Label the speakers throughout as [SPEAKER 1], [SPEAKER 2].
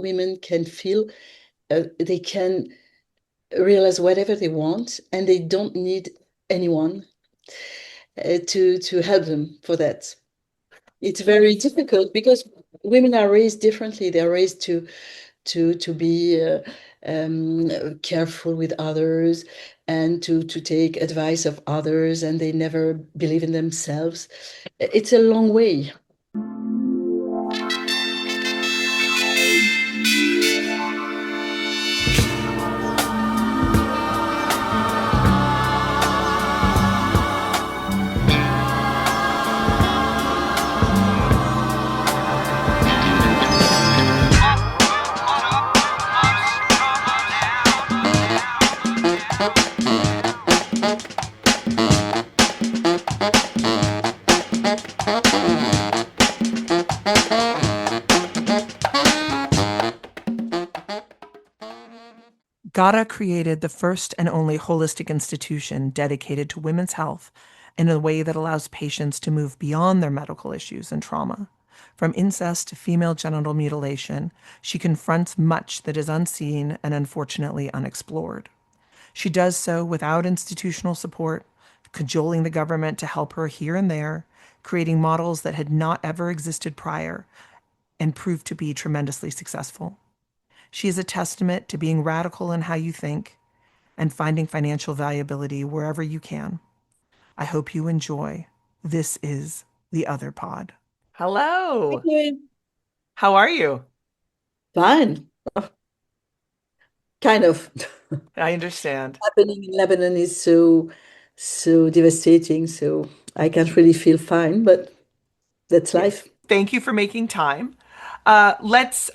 [SPEAKER 1] women can feel they can realize whatever they want, and they don't need anyone to help them for that. It's very difficult because women are raised differently. They're raised to be careful with others and to take advice of others, and they never believe in themselves. It's a long way.
[SPEAKER 2] Ghada created the first and only holistic institution dedicated to women's health in a way that allows patients to move beyond their medical issues and trauma. From incest to female genital mutilation, she confronts much that is unseen and unfortunately unexplored. She does so without institutional support, cajoling the government to help her here and there, creating models that had not ever existed prior and proved to be tremendously successful. She is a testament to being radical in how you think and finding financial viability wherever you can. I hope you enjoy. This is The Other Pod. Hello.
[SPEAKER 1] Okay.
[SPEAKER 2] How are you?
[SPEAKER 1] Fine. Kind of.
[SPEAKER 2] I understand.
[SPEAKER 1] Happening in Lebanon is so devastating, so I can't really feel fine, but that's
[SPEAKER 2] Yeah.
[SPEAKER 1] life.
[SPEAKER 2] Thank you for making time. Let's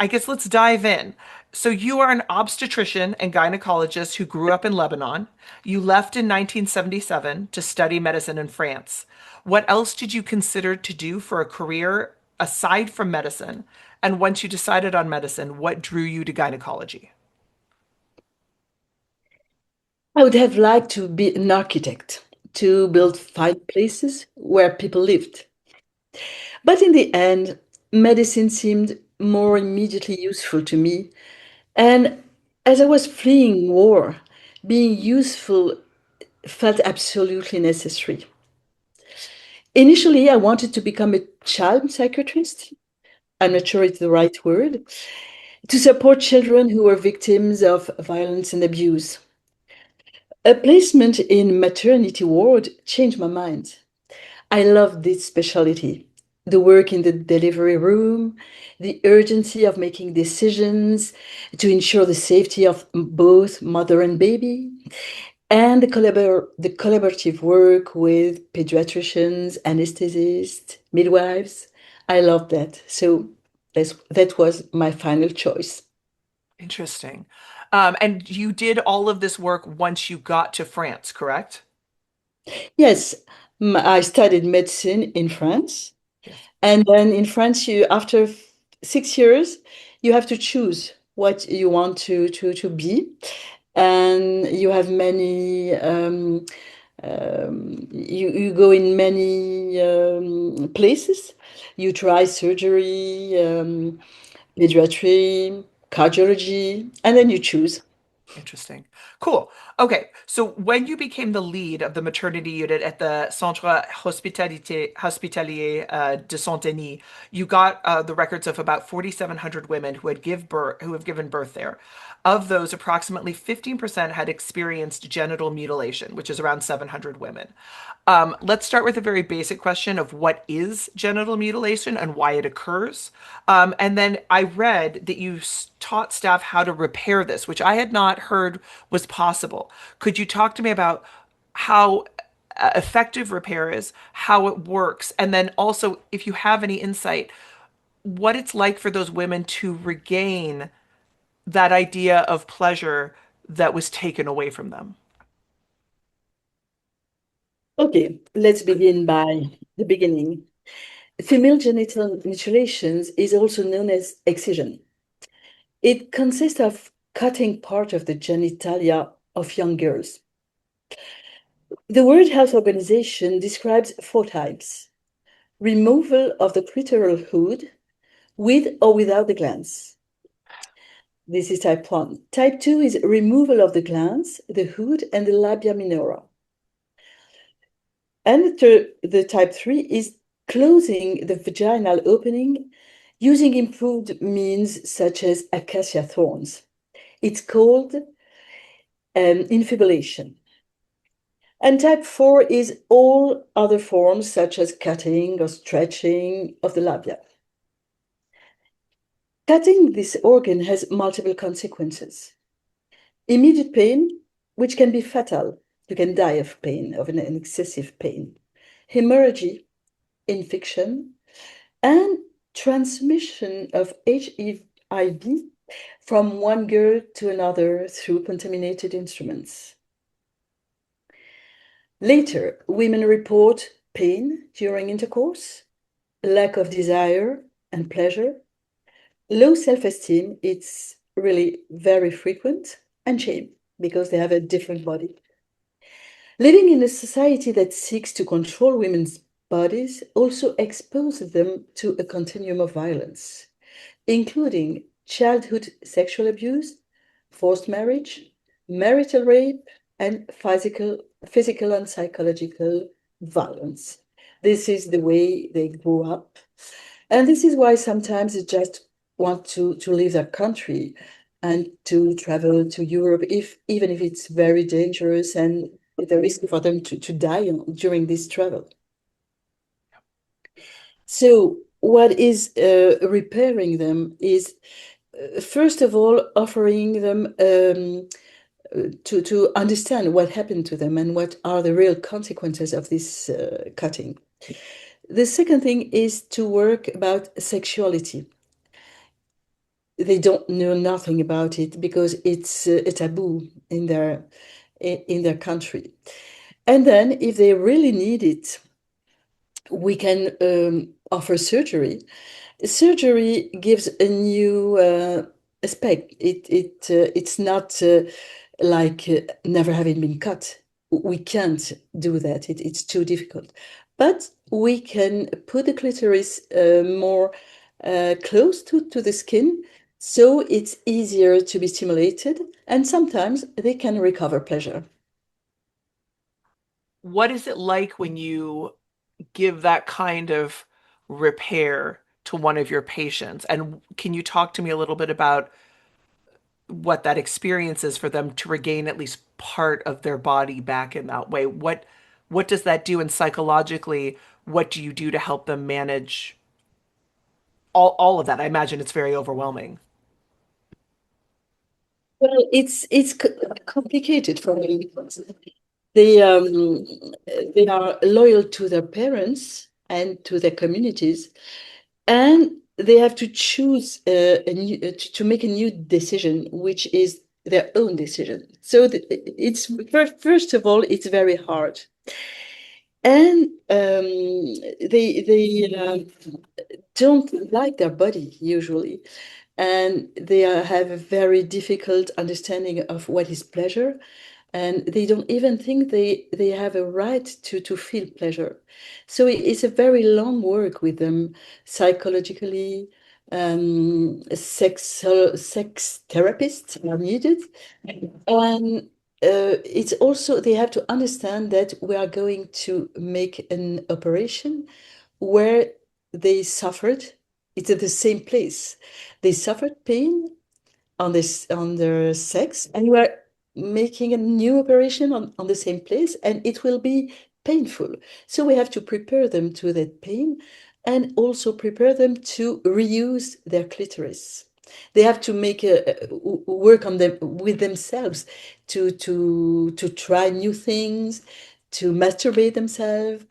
[SPEAKER 2] dive in. So you are an obstetrician and gynecologist who grew up in Lebanon. You left in 1977 to study medicine in France. What else did you consider to do for a career aside from medicine? And once you decided on medicine, what drew you to gynecology?
[SPEAKER 1] I would have liked to be an architect, to build fine places where people lived. But in the end, medicine seemed more immediately useful to me. And as I was fleeing war, being useful felt absolutely necessary. Initially, I wanted to become a child psychiatrist. I'm not sure it's the right word, to support children who were victims of violence and abuse. A placement in maternity ward changed my mind. I love this specialty. The work in the delivery room, the urgency of making decisions to ensure the safety of both mother and baby, and the collaborative work with pediatricians, anesthesists, midwives. I love that. So that was my final choice.
[SPEAKER 2] Interesting. And you did all of this work once you got to France, correct?
[SPEAKER 1] Yes, I studied medicine in France.
[SPEAKER 2] Yes.
[SPEAKER 1] And then in France, after 6 years, you have to choose what you want to be. And you have many, you go in many places. You try surgery, pediatry, cardiology, and then you choose.
[SPEAKER 2] Interesting. Cool. Okay. So when you became the lead of the maternity unit at the Centre Hospitalier de Saint-Denis, you got the records of about 4,700 women who have given birth there. Of those, approximately 15% had experienced genital mutilation, which is around 700 women. Let's start with a very basic question of what is genital mutilation and why it occurs. And then I read that you taught staff how to repair this, which I had not heard was possible. Could you talk to me about how effective repair is, how it works, and then also, if you have any insight, what it's like for those women to regain that idea of pleasure that was taken away from them?
[SPEAKER 1] Okay, let's begin by the beginning. Female genital mutilations is also known as excision. It consists of cutting part of the genitalia of young girls. The World Health Organization describes four types: removal of the clitoral hood with or without the glands, This is type 1. Type 2 is removal of the glands, the hood, and the labia minora. And the type 3 is closing the vaginal opening using improved means such as acacia thorns. It's called infibulation. And type 4 is all other forms such as cutting or stretching of the labia. Cutting this organ has multiple consequences. Immediate pain, which can be fatal. You can die of pain, of an excessive pain. Hemorrhage, infection, and transmission of HIV from one girl to another through contaminated instruments. Later, women report pain during intercourse, lack of desire and pleasure, low self-esteem, it's really very frequent, and shame because they have a different body. Living in a society that seeks to control women's bodies also exposes them to a continuum of violence, including childhood sexual abuse, forced marriage, marital rape, and physical and psychological violence. This is the way they grew up. And this is why sometimes they just want to leave their country and to travel to Europe, if even if it's very dangerous and the risk for them to die during this travel. So what is repairing them is first of all offering them to understand what happened to them and what are the real consequences of this cutting. The second thing is to work about sexuality. They don't know nothing about it because it's a taboo in their country. And then if they really need it, we can offer surgery. Surgery gives a new aspect. It's not like never having been cut. We can't do that. It's too difficult. But we can put the clitoris more close to the skin, so it's easier to be stimulated, and sometimes they can recover pleasure.
[SPEAKER 2] What is it like when you give that kind of repair to one of your patients? And can you talk to me a little bit about what that experience is for them to regain at least part of their body back in that way? What does that do? And psychologically, what do you do to help them manage all of that? I imagine it's very overwhelming.
[SPEAKER 1] Well, it's complicated for me because they are loyal to their parents and to their communities, and they have to choose to make a new decision, which is their own decision. So it's first of all, it's very hard, and they don't like their body usually, and they have a very difficult understanding of what is pleasure, and they don't even think they have a right to feel pleasure. So it's a very long work with them psychologically. Sex therapists are needed, and it's also they have to understand that we are going to make an operation where they suffered. It's at the same place. They suffered pain on their sex, and we are making a new operation on the same place, and it will be painful. So we have to prepare them to that pain and also prepare them to reuse their clitoris. They have to make work on them with themselves to try new things, to masturbate themselves,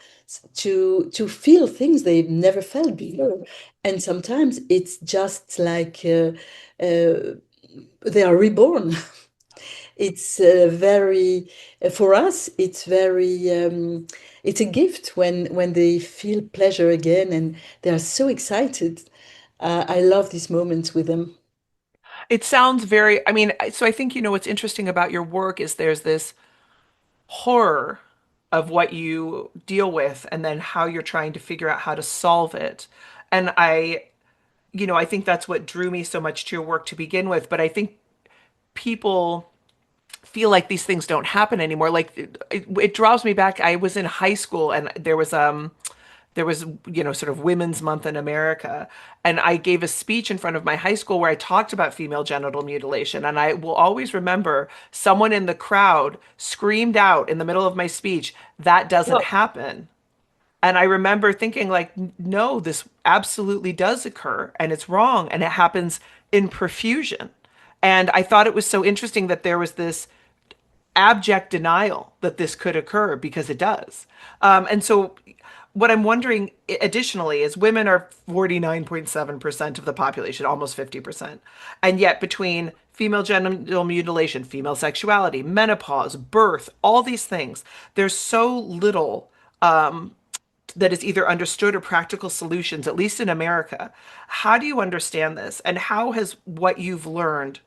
[SPEAKER 1] to feel things they've never felt before. And sometimes it's just like they are reborn. It's very for us. It's very. It's a gift when they feel pleasure again, and they are so excited. I love these moments with them.
[SPEAKER 2] It sounds very, I mean, so I think, what's interesting about your work is there's this horror of what you deal with and then how you're trying to figure out how to solve it. And I think that's what drew me so much to your work to begin with. But I think people feel like these things don't happen anymore. Like it draws me back. I was in high school and there was sort of Women's Month in America, and I gave a speech in front of my high school where I talked about female genital mutilation, and I will always remember someone in the crowd screamed out in the middle of my speech, "That doesn't
[SPEAKER 1] Well,
[SPEAKER 2] happen." And I remember thinking like, no, this absolutely does occur and it's wrong and it happens in profusion. And I thought it was so interesting that there was this abject denial that this could occur because it does. And so, what I'm wondering additionally is women are 49.7% of the population, almost 50%. And yet, between female genital mutilation, female sexuality, menopause, birth, all these things, there's so little that is either understood or practical solutions, at least in America. How do you understand this? And how has what you've learned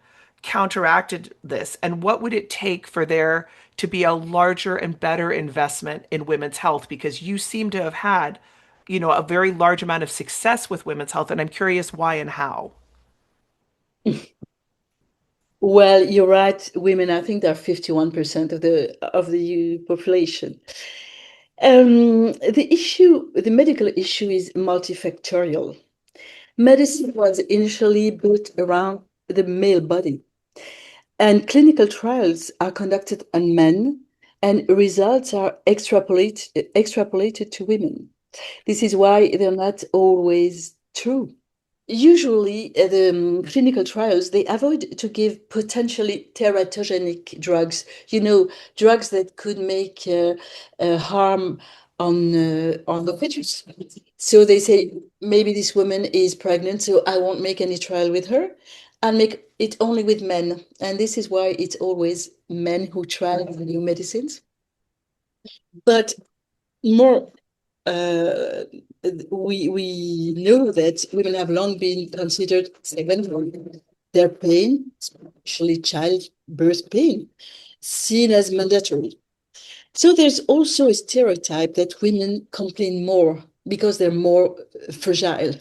[SPEAKER 2] counteracted this? And what would it take for there to be a larger and better investment in women's health? Because you seem to have had, a very large amount of success with women's health. And I'm curious why and how.
[SPEAKER 1] well, you're right. Women, I think, they're 51% of the population. The medical issue is multifactorial. Medicine was initially built around the male body, and clinical trials are conducted on men, and results are extrapolated to women. This is why they're not always true. Usually, the clinical trials, they avoid to give potentially teratogenic drugs, drugs that could make harm on the fetus. So they say, maybe this woman is pregnant, so I won't make any trial with her. I'll make it only with men. And this is why it's always men who try the new medicines. But more uh, we know that women have long been considered secondary. Their pain, especially childbirth pain, seen as mandatory. So there's also a stereotype that women complain more because they're more fragile.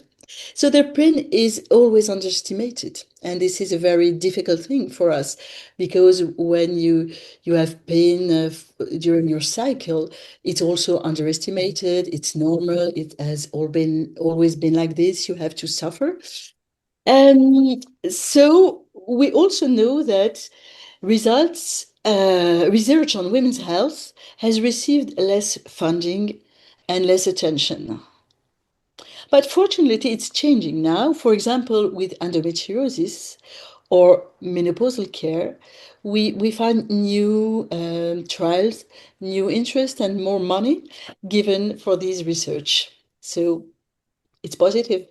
[SPEAKER 1] So their pain is always underestimated, and this is a very difficult thing for us because when you have pain during your cycle, it's also underestimated. It's normal. It has always been like this. You have to suffer, and so we also know that research on women's health has received less funding and less attention. But fortunately, it's changing now. For example, with endometriosis or menopausal care, we find new trials, new interest, and more money given for this research. So it's positive.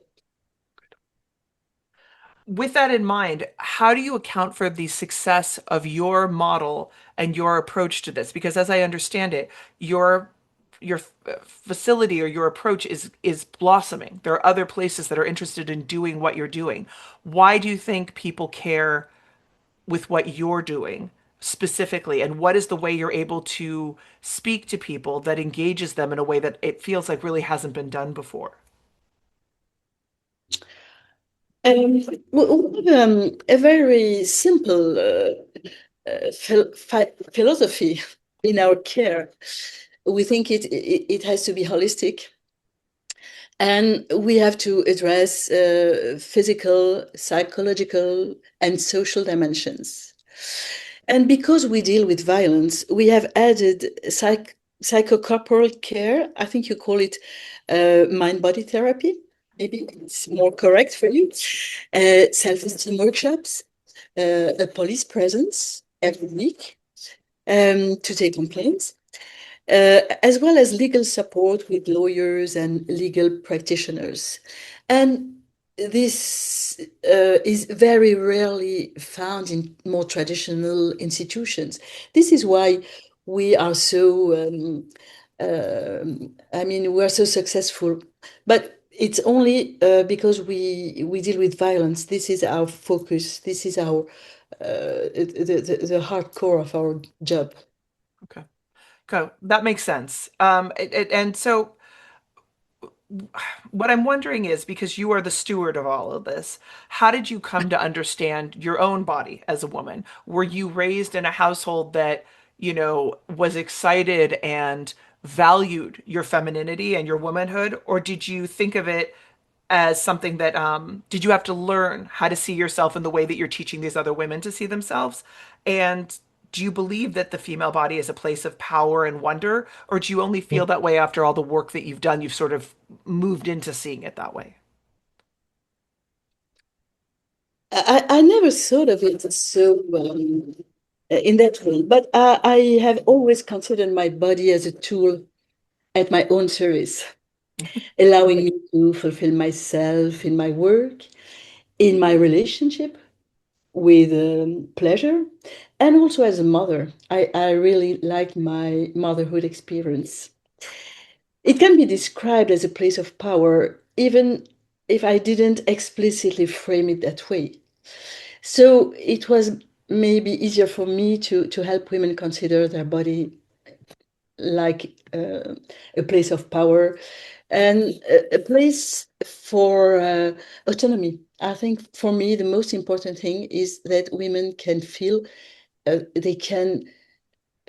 [SPEAKER 2] With that in mind, how do you account for the success of your model and your approach to this? Because as I understand it, your facility or your approach is blossoming. There are other places that are interested in doing what you're doing. Why do you think people care with what you're doing specifically? And what is the way you're able to speak to people that engages them in a way that it feels like really hasn't been done before?
[SPEAKER 1] We have a very simple philosophy in our care. We think it has to be holistic, and we have to address physical, psychological, and social dimensions. And because we deal with violence, we have added psychocorporal care. I think you call it mind-body therapy. Maybe it's more correct for you. Self-esteem workshops, a police presence every week to take complaints, as well as legal support with lawyers and legal practitioners. And this is very rarely found in more traditional institutions. This is why we are so, we're so successful. But it's only because we deal with violence. This is our focus. This is our the hardcore of our job.
[SPEAKER 2] Okay. Okay, that makes sense. And so what I'm wondering is because you are the steward of all of this, how did you come to understand your own body as a woman? Were you raised in a household that, was excited and valued your femininity and your womanhood? Or did you think of it as something that, did you have to learn how to see yourself in the way that you're teaching these other women to see themselves? And do you believe that the female body is a place of power and wonder, or do you only feel that way after all the work that you've done? You've sort of moved into seeing it that way.
[SPEAKER 1] I never thought of it so in that way, but I have always considered my body as a tool at my own service, allowing me to fulfill myself in my work, in my relationship with pleasure, and also as a mother. I really liked my motherhood experience. It can be described as a place of power, even if I didn't explicitly frame it that way. So it was maybe easier for me to help women consider their body like a place of power and a place for autonomy. I think for me, the most important thing is that women can feel they can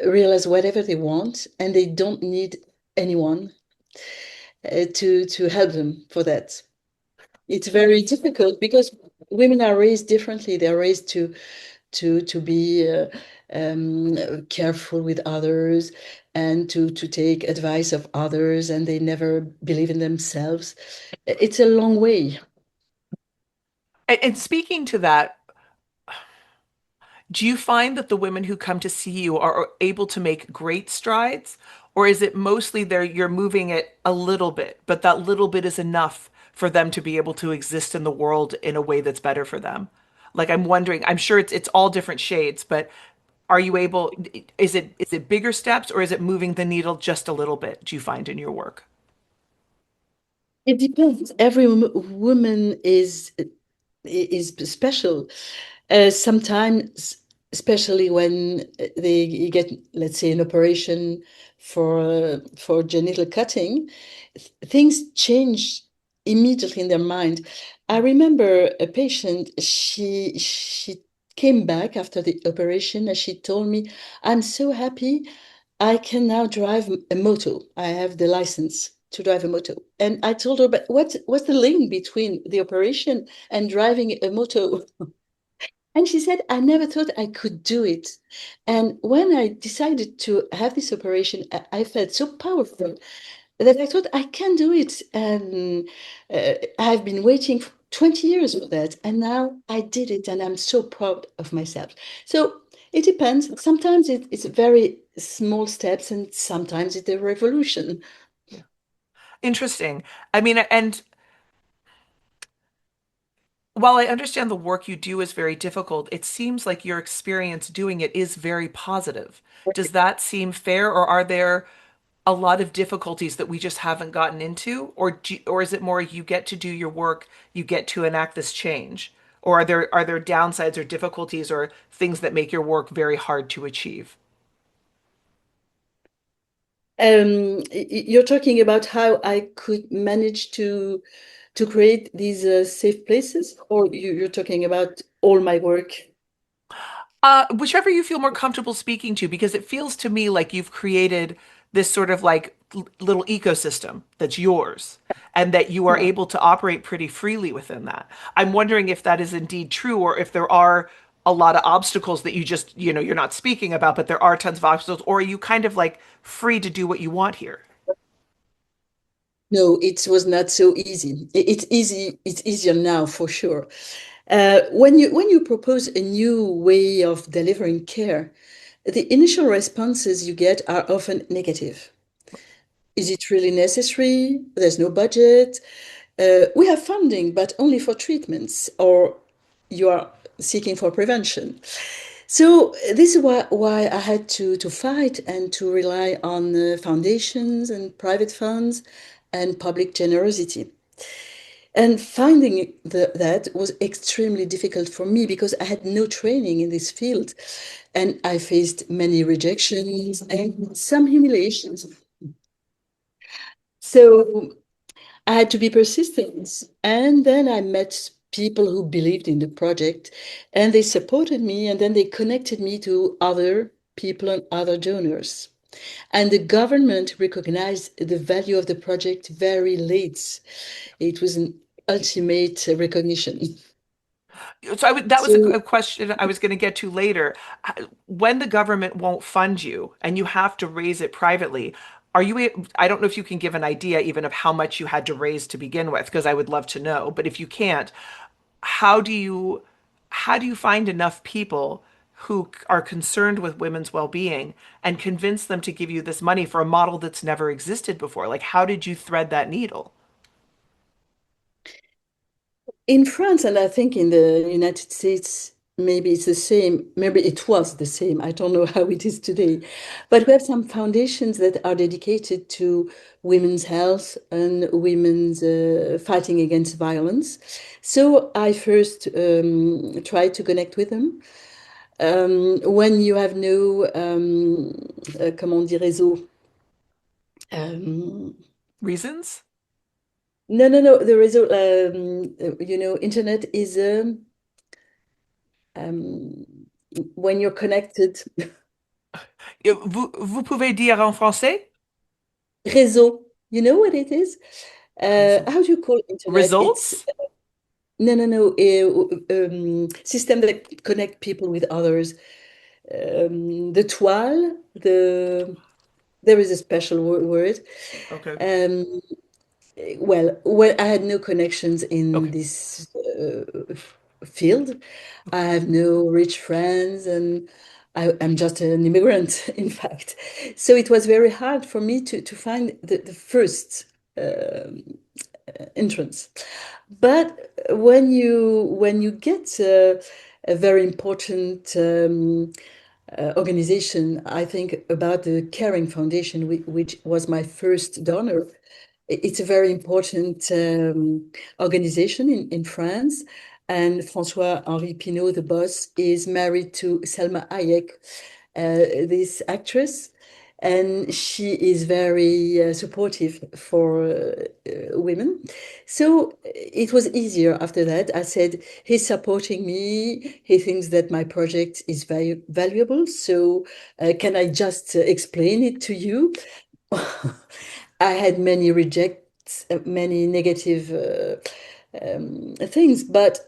[SPEAKER 1] realize whatever they want and they don't need anyone to help them for that. It's very difficult because women are raised differently. They're raised to be careful with others and to take advice of others, and they never believe in themselves. It's a long way.
[SPEAKER 2] And speaking to that, do you find that the women who come to see you are able to make great strides? Or is it mostly you're moving it a little bit, but that little bit is enough for them to be able to exist in the world in a way that's better for them? Like I'm wondering, I'm sure it's all different shades, but are you able, is it bigger steps or is it moving the needle just a little bit, do you find in your work?
[SPEAKER 1] It depends. Every woman is special. Sometimes, especially when they get, let's say, an operation for genital cutting, things change immediately in their mind. I remember a patient. She came back after the operation and she told me, "I'm so happy. I can now drive a moto. I have the license to drive a moto." And I told her, "But what's the link between the operation and driving a moto?" And she said, "I never thought I could do it. And when I decided to have this operation, I felt so powerful that I thought I can do it. And I've been waiting for 20 years for that. And now I did it. And I'm so proud of myself." So it depends. Sometimes it's very small steps, and sometimes it's a revolution.
[SPEAKER 2] Yeah. Interesting. I mean, and while I understand the work you do is very difficult, it seems like your experience doing it is very positive. Does that seem fair, or are there a lot of difficulties that we just haven't gotten into? Or is it more you get to do your work, you get to enact this change? Or are there downsides or difficulties or things that make your work very hard to achieve?
[SPEAKER 1] You're talking about how I could manage to create these safe places, or you're talking about all my work?
[SPEAKER 2] Whichever you feel more comfortable speaking to, because it feels to me like you've created this sort of like little ecosystem that's yours and that you are
[SPEAKER 1] Yeah.
[SPEAKER 2] able to operate pretty freely within that. I'm wondering if that is indeed true or if there are a lot of obstacles that you just, you're not speaking about, but there are tons of obstacles, or are you kind of like free to do what you want here?
[SPEAKER 1] No, it was not so easy. It's easy. It's easier now for sure. When you propose a new way of delivering care, the initial responses you get are often negative. Is it really necessary? There's no budget. We have funding, but only for treatments, or you are seeking for prevention. So this is why I had to fight and to rely on foundations and private funds and public generosity. And finding that was extremely difficult for me because I had no training in this field. And I faced many rejections and some humiliations. So I had to be persistent. And then I met people who believed in the project and they supported me and then they connected me to other people and other donors. And the government recognized the value of the project very late. It was an ultimate recognition.
[SPEAKER 2] So that was
[SPEAKER 1] So
[SPEAKER 2] a question I was going to get to later. When the government won't fund you and you have to raise it privately, I don't know if you can give an idea even of how much you had to raise to begin with, because I would love to know. But if you can't, how do you how do you find enough people who are concerned with women's well-being and convince them to give you this money for a model that's never existed before? Like, how did you thread that needle?
[SPEAKER 1] in France, and I think in the United States, maybe it's the same. Maybe it was the same. I don't know how it is today. But we have some foundations that are dedicated to women's health and women's fighting against violence. So I first tried to connect with them. When you have no, comment on dit, réseau, um,
[SPEAKER 2] Reasons?
[SPEAKER 1] no, no, no, the réseau, internet is um, when you're connected.
[SPEAKER 2] Vous pouvez dire en français?
[SPEAKER 1] Réseau, you know what it is?
[SPEAKER 2] Réseau.
[SPEAKER 1] How do you call internet? It's
[SPEAKER 2] Results?
[SPEAKER 1] no, no, no. System that connect people with others. The toile, there is a special word.
[SPEAKER 2] Okay.
[SPEAKER 1] Um, well, I had no connections in
[SPEAKER 2] Okay.
[SPEAKER 1] this field. I have no rich friends, and I'm just an immigrant, in fact. So it was very hard for me to find the first um, entrance. But when you get a very important organization, I think about the Caring Foundation, which was my first donor. It's a very important organization in France. And François-Henri Pinault, the boss, is married to Selma Hayek, this actress. And she is very supportive for women. So it was easier after that. I said, he's supporting me. He thinks that my project is very valuable. So can I just explain it to you? I had many rejects, many negative things, but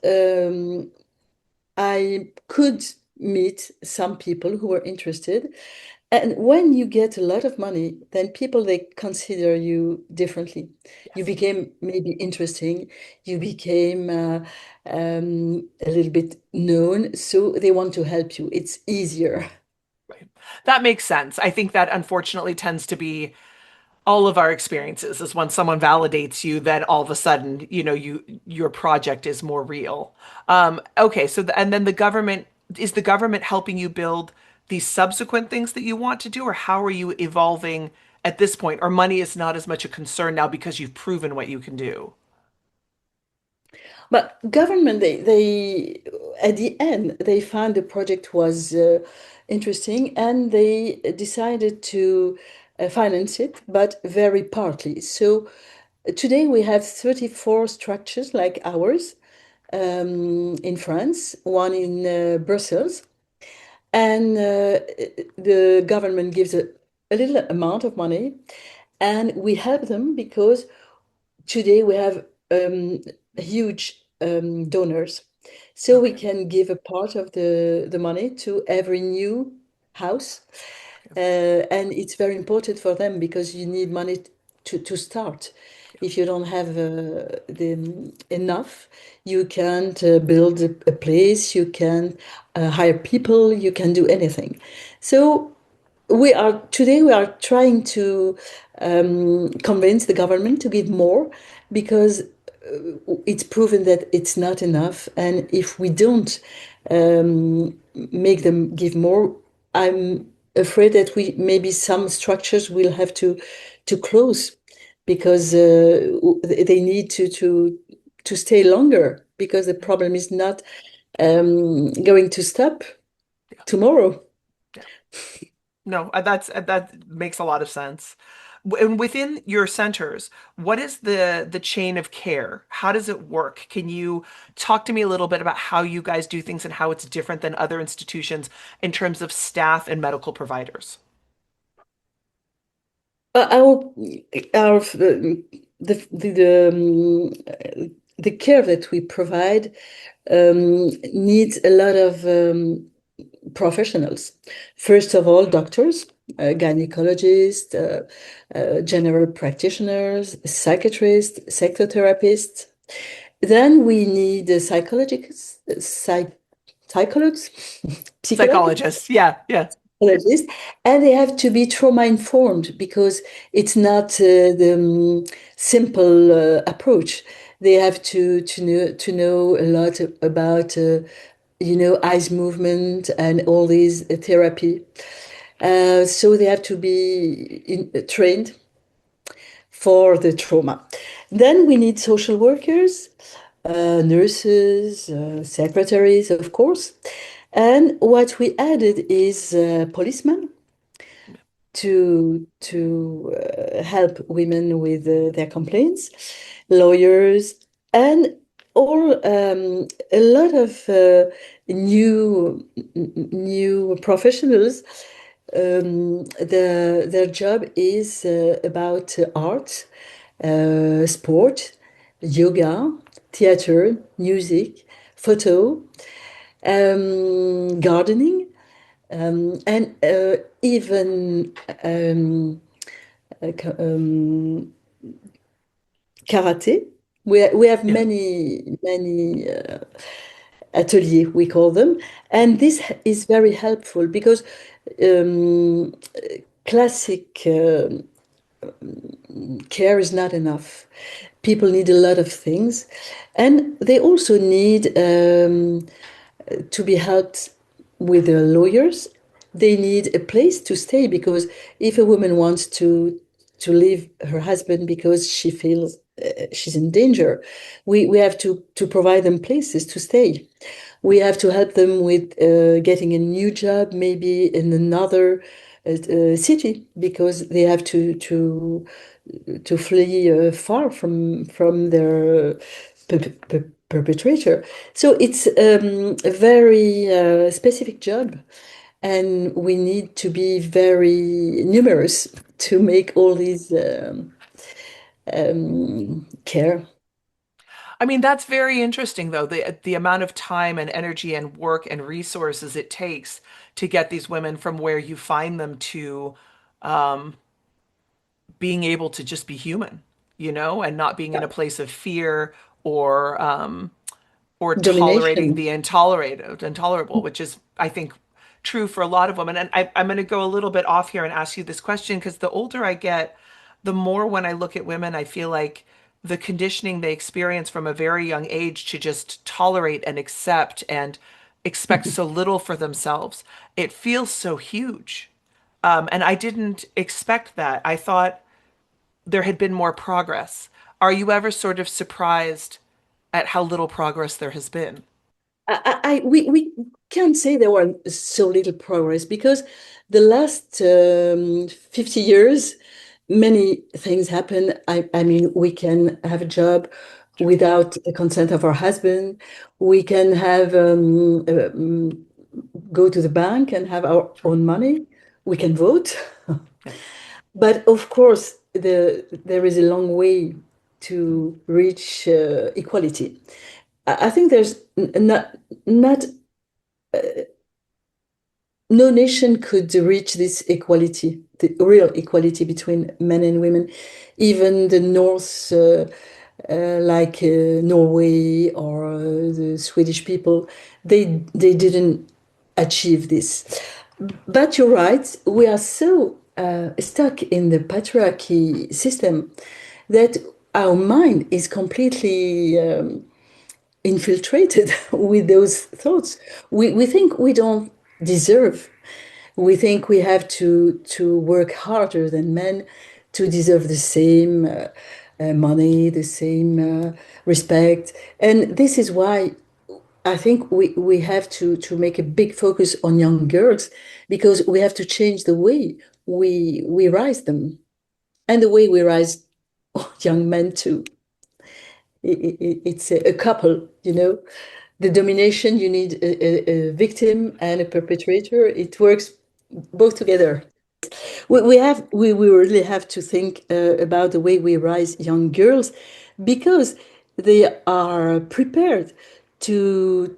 [SPEAKER 1] I could meet some people who were interested. And when you get a lot of money, then people they consider you differently. You
[SPEAKER 2] Yes.
[SPEAKER 1] became maybe interesting. You became a little bit known, so they want to help you. It's easier.
[SPEAKER 2] Right. That makes sense. I think that unfortunately tends to be all of our experiences is when someone validates you, then all of a sudden, your project is more real. Okay, so and then the government helping you build these subsequent things that you want to do, or how are you evolving at this point? Or money is not as much a concern now because you've proven what you can do.
[SPEAKER 1] But government, they at the end they found the project was interesting and they decided to finance it, but very partly. So today we have 34 structures like ours in France, one in Brussels, and the government gives a little amount of money, and we help them because today we have huge donors. So we
[SPEAKER 2] Okay.
[SPEAKER 1] can give a part of the money to every new house.
[SPEAKER 2] Yeah.
[SPEAKER 1] And it's very important for them because you need money to start.
[SPEAKER 2] Yeah.
[SPEAKER 1] If you don't have enough, you can't build a place, you can hire people, you can do anything. So we are trying to convince the government to give more because it's proven that it's not enough. And if we don't make them give more, I'm afraid that we maybe some structures will have to close because they need to stay longer because the problem is not going to stop
[SPEAKER 2] Yeah.
[SPEAKER 1] tomorrow.
[SPEAKER 2] Yeah. No, that makes a lot of sense. And within your centers, what is the chain of care? How does it work? Can you talk to me a little bit about how you guys do things and how it's different than other institutions in terms of staff and medical providers?
[SPEAKER 1] Our the care that we provide needs a lot of professionals. First of all, doctors, gynecologists, general practitioners, psychiatrists, psychotherapists. Then we need psychologists, psychologists, psychologists,
[SPEAKER 2] Psychologists. Yeah, yeah,
[SPEAKER 1] psychologists, and they have to be trauma informed because it's not the simple approach. They have to know a lot about eyes movement and all these therapy. So they have to be trained for the trauma. Then we need social workers, nurses, secretaries, of course. And what we added is policemen to help women with their complaints, lawyers, and all a lot of new professionals. Their job is about art, sport, yoga, theater, music, photo, gardening, and even karate. We have
[SPEAKER 2] yeah,
[SPEAKER 1] many ateliers, we call them, and this is very helpful because um, classic care is not enough. People need a lot of things, and they also need to be helped with the lawyers. They need a place to stay because if a woman wants to leave her husband because she feels she's in danger, we have to provide them places to stay. We have to help them with getting a new job, maybe in another city, because they have to flee far from their perpetrator. So it's a very specific job, and we need to be very numerous to make all these care.
[SPEAKER 2] I mean, that's very interesting, though, the amount of time and energy and work and resources it takes to get these women from where you find them to um, being able to just be human, and not being in a place of fear or tolerating
[SPEAKER 1] Domination.
[SPEAKER 2] the intolerable, which is, I think, true for a lot of women. And I'm going to go a little bit off here and ask you this question because the older I get, the more when I look at women, I feel like the conditioning they experience from a very young age to just tolerate and accept and expect so little for themselves, it feels so huge. And I didn't expect that. I thought there had been more progress. Are you ever sort of surprised at how little progress there has been?
[SPEAKER 1] We can't say there were so little progress because the last 50 years, many things happen. I mean, we can have a job
[SPEAKER 2] Sure.
[SPEAKER 1] without the consent of our husband. We can have go to the bank and have our own money. We can vote.
[SPEAKER 2] Yeah.
[SPEAKER 1] But of course, there is a long way to reach equality. I think there's not no nation could reach this equality, the real equality between men and women. Even the North, like Norway or the Swedish people, they didn't achieve this. But you're right, we are so stuck in the patriarchy system that our mind is completely infiltrated with those thoughts. We think we don't deserve. We think we have to work harder than men to deserve the same money, the same respect. And this is why I think we have to make a big focus on young girls because we have to change the way we raise them. and the way we raise young men too. It's a couple, you know. The domination, you need a victim and a perpetrator. It works both together. We really have to think about the way we raise young girls because they are prepared to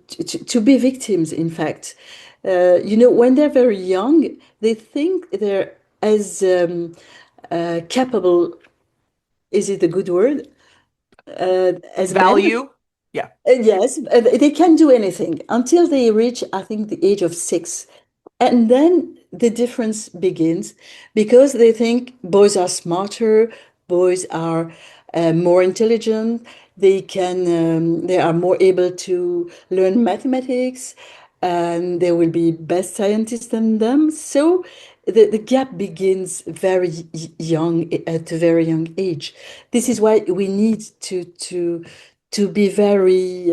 [SPEAKER 1] be victims, in fact. You know, when they're very young, they think they're as capable, is it a good word, as men.
[SPEAKER 2] Value? Yeah.
[SPEAKER 1] Yes, they can do anything until they reach, I think, the age of 6. And then the difference begins because they think boys are smarter, boys are more intelligent, they are more able to learn mathematics, and they will be best scientists than them. So the gap begins very young, at a very young age. This is why we need to be very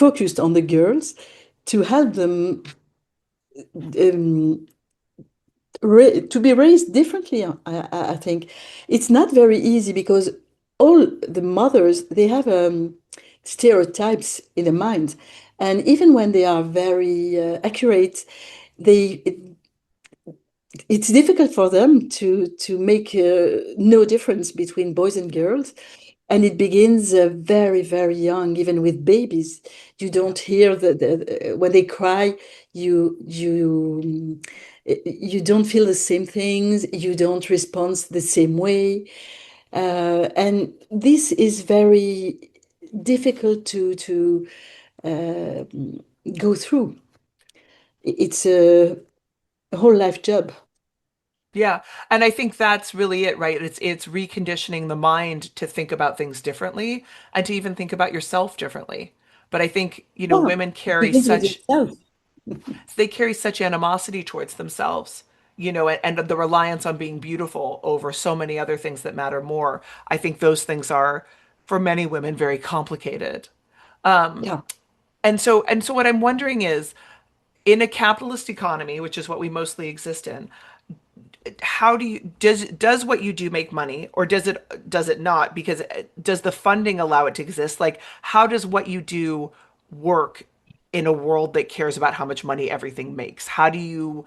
[SPEAKER 1] focused on the girls to help them um, to be raised differently. I think it's not very easy because all the mothers they have stereotypes in the mind, and even when they are very accurate, they it's difficult for them to make no difference between boys and girls. And it begins very young, even with babies. You
[SPEAKER 2] Yeah.
[SPEAKER 1] don't hear when they cry, you don't feel the same things. You don't respond the same way, and this is very difficult to uh, go through. It's a whole life job.
[SPEAKER 2] Yeah. And I think that's really it, right? It's reconditioning the mind to think about things differently and to even think about yourself differently. But I think,
[SPEAKER 1] Yeah,
[SPEAKER 2] women
[SPEAKER 1] it
[SPEAKER 2] carry
[SPEAKER 1] begins with
[SPEAKER 2] such
[SPEAKER 1] yourself.
[SPEAKER 2] they carry such animosity towards themselves, and the reliance on being beautiful over so many other things that matter more. I think those things are, for many women, very complicated.
[SPEAKER 1] Yeah.
[SPEAKER 2] And so what I'm wondering is, in a capitalist economy, which is what we mostly exist in, how does what you do make money, or does it not? Because does the funding allow it to exist? Like, how does what you do work in a world that cares about how much money everything makes? How do you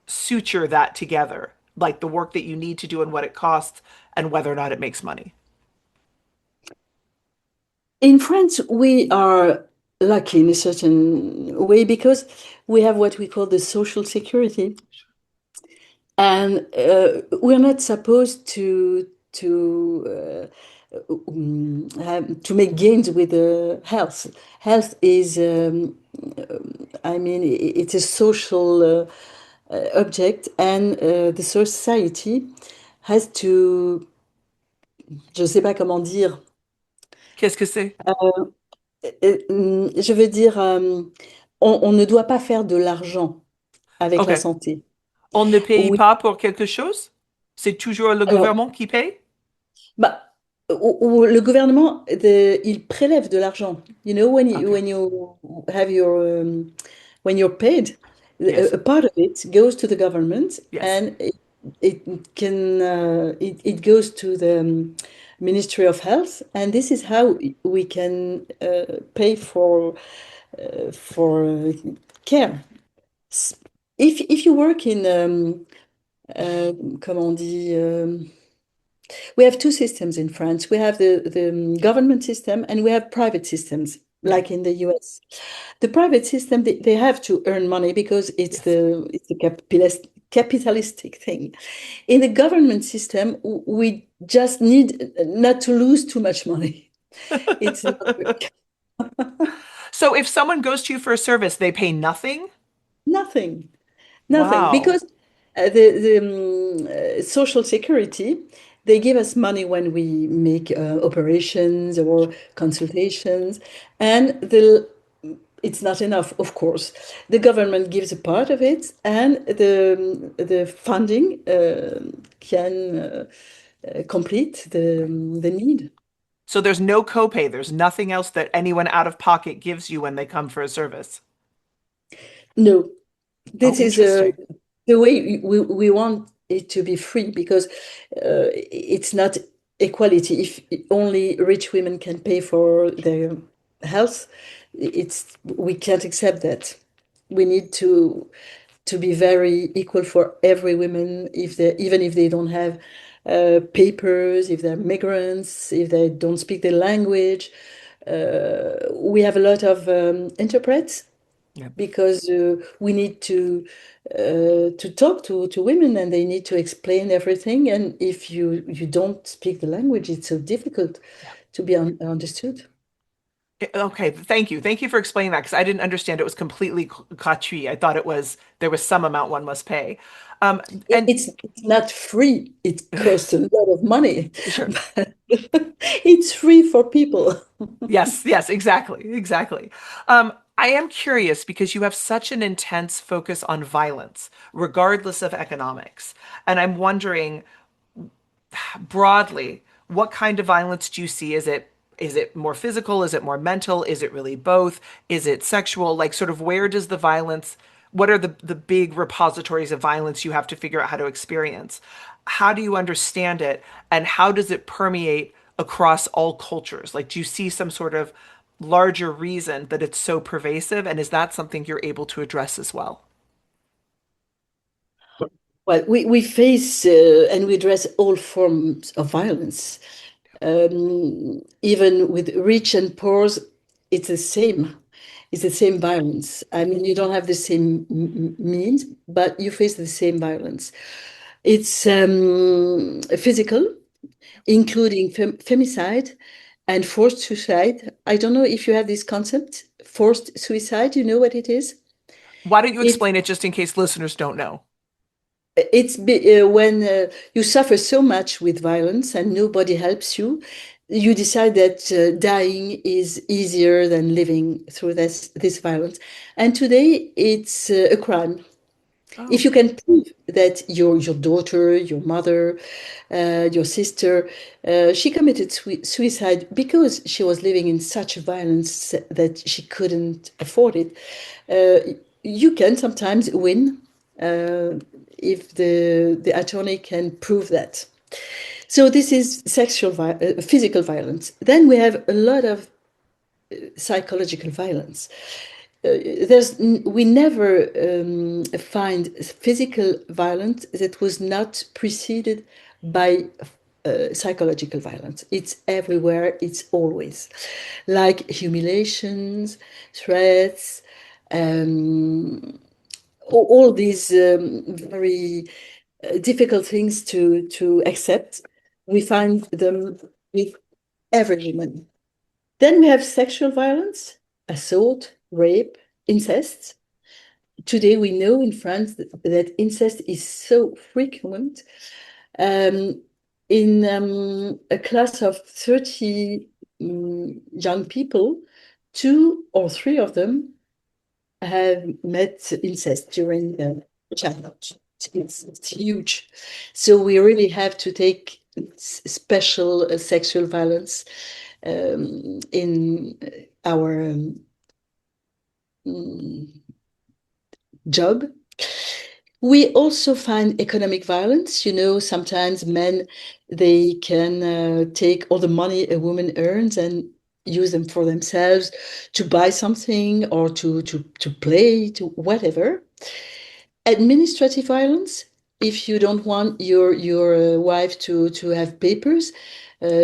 [SPEAKER 2] suture that together, like the work that you need to do and what it costs and whether or not it makes money?
[SPEAKER 1] In France, we are lucky in a certain way because we have what we call the social security, and we're not supposed to make gains with health. Health is, I mean, it's a social object, and the society has to, je sais pas comment dire,
[SPEAKER 2] Qu'est-ce que c'est?
[SPEAKER 1] je veux dire, on ne doit pas faire de l'argent avec la
[SPEAKER 2] OK.
[SPEAKER 1] santé.
[SPEAKER 2] On ne paye
[SPEAKER 1] Oui.
[SPEAKER 2] pas pour quelque chose? C'est toujours le
[SPEAKER 1] Alors,
[SPEAKER 2] gouvernement qui paye?
[SPEAKER 1] bah, le gouvernement, il prélève de l'argent. You know,
[SPEAKER 2] OK.
[SPEAKER 1] when you have when you're paid,
[SPEAKER 2] Yes.
[SPEAKER 1] a part of it goes to the government,
[SPEAKER 2] Yes.
[SPEAKER 1] and it goes to the Ministry of Health, and this is how we can pay for care. S- if you work in comment on dit, we have two systems in France. We have the government system and we have private systems,
[SPEAKER 2] Yeah.
[SPEAKER 1] like in the US. The private system, they have to earn money because
[SPEAKER 2] Yes.
[SPEAKER 1] it's the capitalistic thing. In the government system, we just need not to lose too much money. It's
[SPEAKER 2] So if someone goes to you for a service, they pay nothing?
[SPEAKER 1] nothing. Nothing,
[SPEAKER 2] Wow.
[SPEAKER 1] because the social security, they give us money when we make operations or consultations, and it's not enough, of course. The government gives a part of it, and the funding can complete the need.
[SPEAKER 2] So there's no copay. There's nothing else that anyone out of pocket gives you when they come for a service.
[SPEAKER 1] No,
[SPEAKER 2] Oh,
[SPEAKER 1] this is
[SPEAKER 2] interesting.
[SPEAKER 1] the way we want. it to be free because it's not equality. If only rich women can pay for their health, we can't accept that. We need to be very equal for every woman, if they even if they don't have papers, if they're migrants, if they don't speak the language. We have a lot of interprets
[SPEAKER 2] Yeah.
[SPEAKER 1] because we need to talk to women and they need to explain everything. And if you don't speak the language, it's so difficult
[SPEAKER 2] Yeah.
[SPEAKER 1] to be understood.
[SPEAKER 2] Okay, thank you. Thank you for explaining that because I didn't understand it was completely gratuit. I thought it was there was some amount one must pay. Um, and
[SPEAKER 1] It's not free. It costs a lot of money,
[SPEAKER 2] sure.
[SPEAKER 1] but it's free for people.
[SPEAKER 2] Yes, yes, exactly, exactly. I am curious because you have such an intense focus on violence, regardless of economics. And I'm wondering broadly, what kind of violence do you see? Is it more physical? Is it more mental? Is it really both? Is it sexual? Like sort of where does the violence, what are the big repositories of violence you have to figure out how to experience? How do you understand it? And how does it permeate across all cultures? Like, do you see some sort of larger reason that it's so pervasive? And is that something you're able to address as well?
[SPEAKER 1] Well, we face and we address all forms of violence. Even with rich and poor, it's the same. It's the same violence. I mean, you don't have the same means, but you face the same violence. It's physical, including femicide and forced suicide. I don't know if you have this concept, forced suicide. You know what it is?
[SPEAKER 2] Why don't you
[SPEAKER 1] It's
[SPEAKER 2] explain it just in case listeners don't know?
[SPEAKER 1] when you suffer so much with violence and nobody helps you, you decide that dying is easier than living through this violence. And today it's a crime. If
[SPEAKER 2] Oh.
[SPEAKER 1] you can prove that your daughter, your mother, your sister, she committed suicide because she was living in such violence that she couldn't afford it, you can sometimes win uh, if the attorney can prove that. So this is physical violence. Then we have a lot of psychological violence. We never find physical violence that was not preceded by psychological violence. It's everywhere. It's always like humiliations, threats, um, all these very difficult things to accept. We find them with every woman. Then we have sexual violence, assault, rape, incest. Today we know in France that incest is so frequent. Um, in a class of 30 young people, two or three of them have met incest during their childhood. It's huge. So we really have to take special sexual violence in our mm, job. We also find economic violence. You know, sometimes men, they can take all the money a woman earns and use them for themselves to buy something or to play, to whatever. Administrative violence, if you don't want your wife to have papers,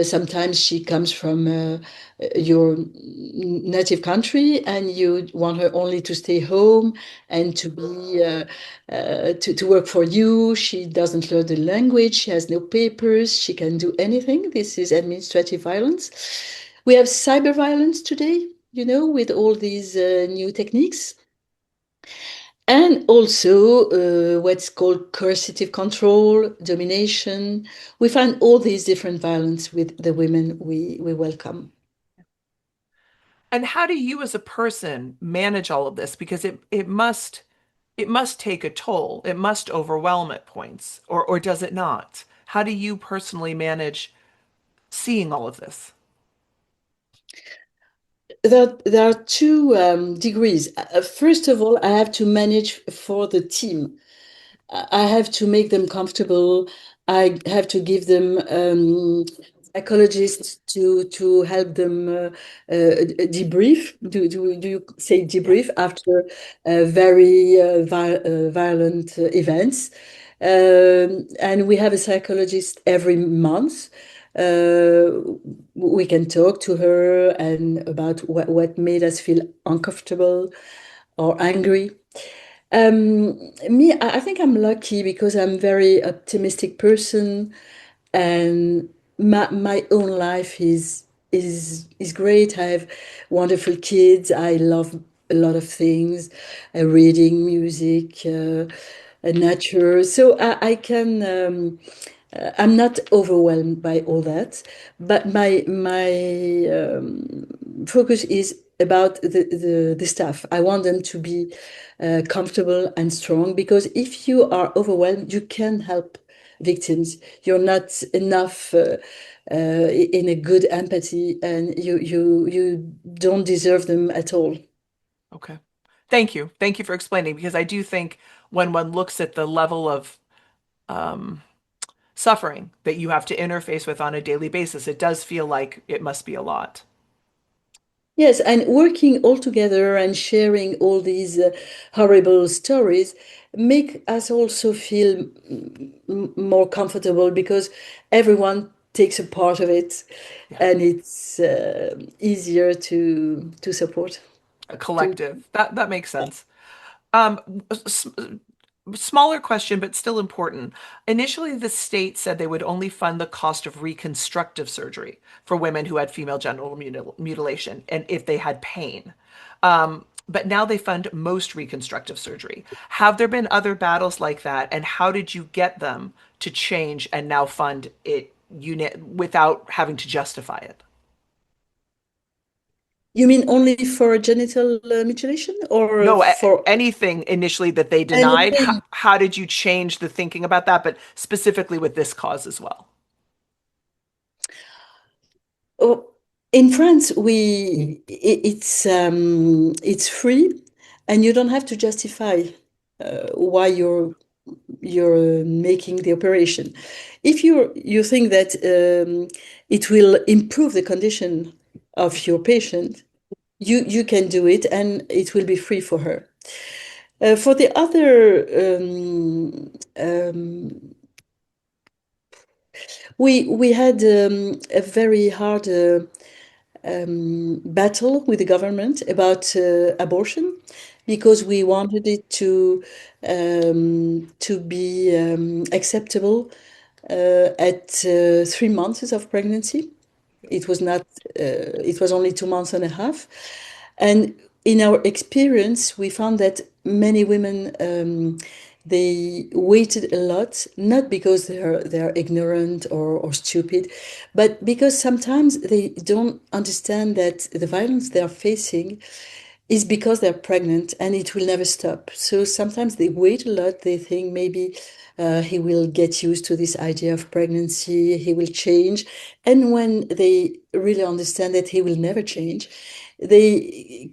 [SPEAKER 1] sometimes she comes from your native country and you want her only to stay home and to be to work for you. She doesn't learn the language, she has no papers, she can do anything. This is administrative violence. We have cyber violence today, you know, with all these new techniques. And also what's called coercive control, domination. We find all these different violence with the women we welcome.
[SPEAKER 2] And how do you as a person manage all of this? Because it must take a toll. It must overwhelm at points, or does it not? How do you personally manage seeing all of this?
[SPEAKER 1] There are two degrees. First of all, I have to manage for the team. I have to make them comfortable. I have to give them psychologists to help them debrief. Do you say
[SPEAKER 2] Yeah.
[SPEAKER 1] debrief after very violent events? And we have a psychologist every month. Uh, we can talk to her and about what made us feel uncomfortable or angry. I think I'm lucky because I'm a very optimistic person, and my own life is great. I have wonderful kids. I love a lot of things, reading, music, nature. So I can. I'm not overwhelmed by all that, but my focus is about the staff. I want them to be comfortable and strong because if you are overwhelmed, you can help victims. You're not enough in a good empathy, and you don't deserve them at all.
[SPEAKER 2] Okay. Thank you. Thank you for explaining because I do think when one looks at the level of um, suffering that you have to interface with on a daily basis, it does feel like it must be a lot.
[SPEAKER 1] Yes, and working all together and sharing all these horrible stories make us also feel more comfortable because everyone takes a part of it,
[SPEAKER 2] Yeah.
[SPEAKER 1] and it's easier to support.
[SPEAKER 2] A
[SPEAKER 1] To
[SPEAKER 2] collective. That makes sense. Um, s- Smaller question, but still important. Initially, the state said they would only fund the cost of reconstructive surgery for women who had female genital mutilation and if they had pain. But now they fund most reconstructive surgery. Have there been other battles like that, and how did you get them to change and now fund it unit without having to justify it?
[SPEAKER 1] You mean only for genital mutilation or
[SPEAKER 2] No,
[SPEAKER 1] for
[SPEAKER 2] anything initially that they denied.
[SPEAKER 1] anything?
[SPEAKER 2] How did you change the thinking about that, but specifically with this cause as well?
[SPEAKER 1] Oh, in France, it's free, and you don't have to justify why you're making the operation. If you think that it will improve the condition of your patient, you can do it, and it will be free for her. For the other, we had a very hard battle with the government about abortion because we wanted it to be acceptable at 3 months of pregnancy. It was not, it was only 2 months and a half. And in our experience, we found that many women, they waited a lot, not because they're ignorant or stupid, but because sometimes they don't understand that the violence they are facing is because they're pregnant and it will never stop. So sometimes they wait a lot. They think maybe he will get used to this idea of pregnancy, he will change. And when they really understand that he will never change, they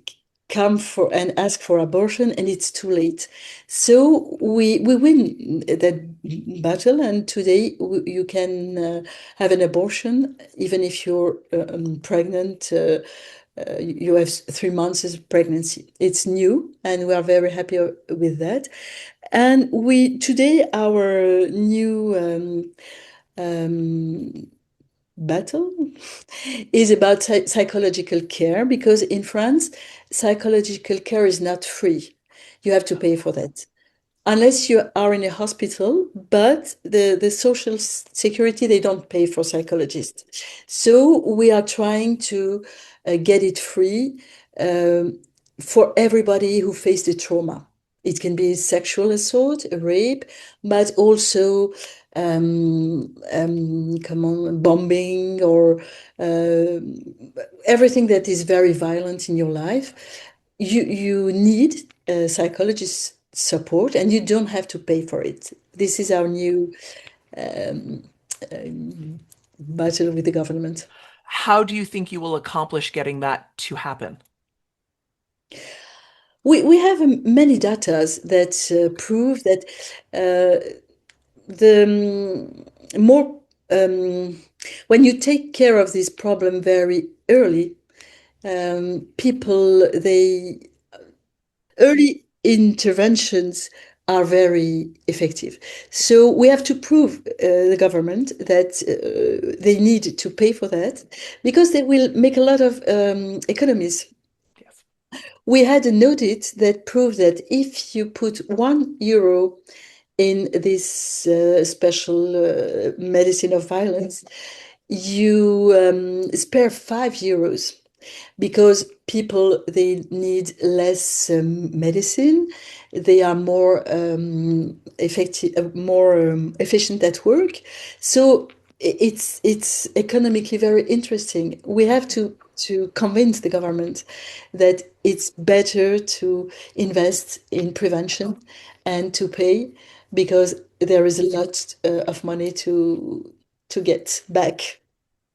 [SPEAKER 1] come for and ask for abortion, and it's too late. So we win that battle, and today you can have an abortion even if you're pregnant. You have 3 months of pregnancy. It's new, and we are very happy with that. And we today our new battle is about psychological care because in France, psychological care is not free. You have to pay for that unless you are in a hospital, but the social security, they don't pay for psychologists. So we are trying to get it free um, for everybody who faced a trauma. It can be sexual assault, a rape, but also come on, bombing or uh, everything that is very violent in your life. You need a psychologist support, and you don't have to pay for it. This is our new um, battle with the government.
[SPEAKER 2] How do you think you will accomplish getting that to happen?
[SPEAKER 1] We have many datas that prove that the more when you take care of this problem very early, people they early interventions are very effective. So we have to prove the government that they need to pay for that because they will make a lot of economies.
[SPEAKER 2] Yes.
[SPEAKER 1] We had an audit that proved that if you put €1 in this special medicine of violence, you spare €5 because people they need less medicine, they are more effective, more efficient at work. So it's economically very interesting. We have to convince the government that it's better to invest in prevention and to pay because there is a lot of money to get back.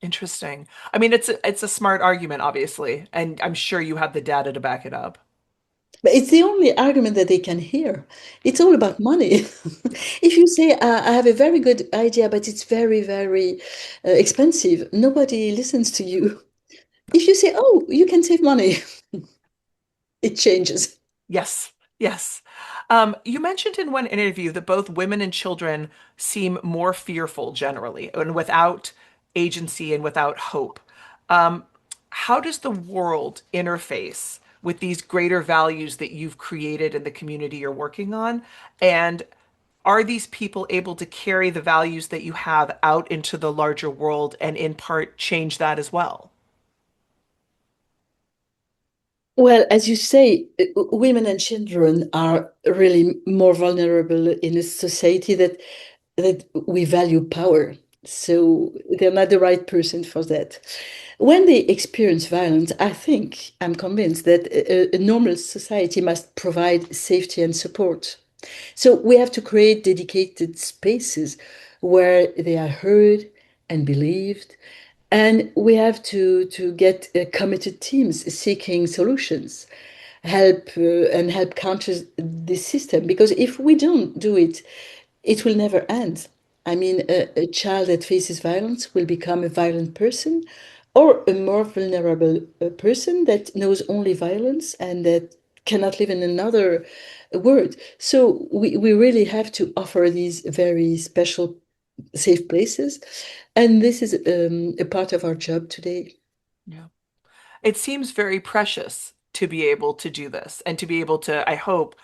[SPEAKER 2] Interesting. I mean, it's a smart argument, obviously, and I'm sure you have the data to back it up.
[SPEAKER 1] But it's the only argument that they can hear. It's all about money.
[SPEAKER 2] Yeah.
[SPEAKER 1] If you say, I have a very good idea, but it's very, very expensive, nobody listens to you. If you say, oh, you can save money, it changes.
[SPEAKER 2] Yes. Yes. You mentioned in one interview that both women and children seem more fearful generally and without agency and without hope. Um, how does the world interface with these greater values that you've created in the community you're working on? And are these people able to carry the values that you have out into the larger world and in part change that as well?
[SPEAKER 1] Well, as you say, women and children are really more vulnerable in a society that we value power. So they're not the right person for that. When they experience violence, I'm convinced that a normal society must provide safety and support. So we have to create dedicated spaces where they are heard and believed. And we have to get committed teams seeking solutions, help counter this system. Because if we don't do it, it will never end. I mean, a child that faces violence will become a violent person or a more vulnerable person that knows only violence and that cannot live in another world. So we really have to offer these very special safe places. And this is a part of our job today.
[SPEAKER 2] Yeah. It seems very precious to be able to do this and to be able to, I hope,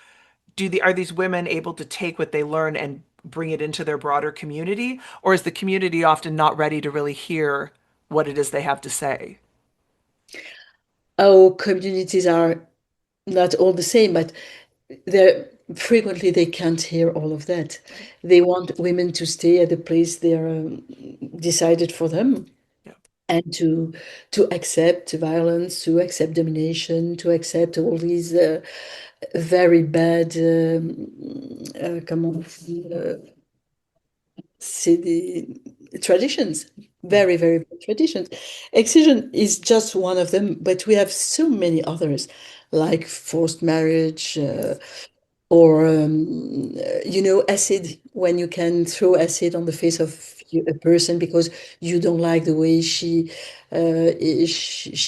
[SPEAKER 2] are these women able to take what they learn and bring it into their broader community? Or is the community often not ready to really hear what it is they have to say?
[SPEAKER 1] Our communities are not all the same, but they're frequently they can't hear all of that.
[SPEAKER 2] Right.
[SPEAKER 1] They want women to stay at the place they're decided for them
[SPEAKER 2] Yeah.
[SPEAKER 1] and to accept violence, to accept domination, to accept all these very bad comment c'est the traditions,
[SPEAKER 2] Yeah.
[SPEAKER 1] very, very bad traditions. Excision is just one of them, but we have so many others, like forced marriage,
[SPEAKER 2] Yes.
[SPEAKER 1] or acid, when you can throw acid on the face of a person because you don't like the way she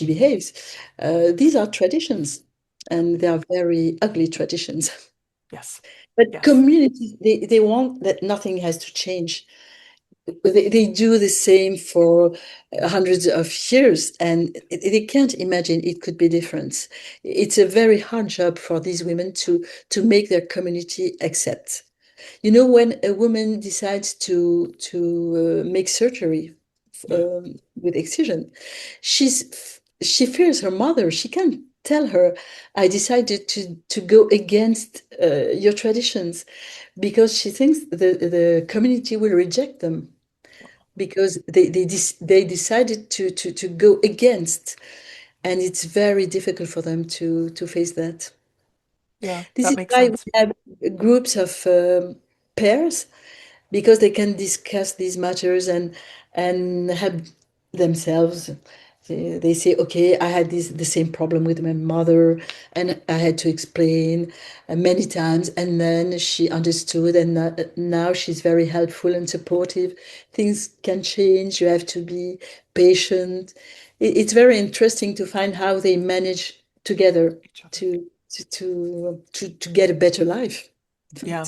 [SPEAKER 1] behaves. These are traditions, and they are very ugly traditions.
[SPEAKER 2] Yes.
[SPEAKER 1] But
[SPEAKER 2] Yes.
[SPEAKER 1] communities, they want that nothing has to change. They do the same for hundreds of years, and they can't imagine it could be different. It's a very hard job for these women to make their community accept. You know, when a woman decides to make surgery
[SPEAKER 2] Yeah.
[SPEAKER 1] with excision, she fears her mother. She can't tell her, "I decided to go against your traditions," because she thinks the community will reject them because they decided to go against, and it's very difficult for them to face that.
[SPEAKER 2] Yeah.
[SPEAKER 1] This
[SPEAKER 2] That
[SPEAKER 1] is
[SPEAKER 2] makes
[SPEAKER 1] why we
[SPEAKER 2] sense.
[SPEAKER 1] have groups of pairs because they can discuss these matters and help themselves They say, okay, I had the same problem with my mother, and I had to explain many times, and then she understood, and now she's very helpful and supportive. Things can change. You have to be patient. It's very interesting to find how they manage together
[SPEAKER 2] Each other.
[SPEAKER 1] to get a better life. In
[SPEAKER 2] Yeah.
[SPEAKER 1] fact,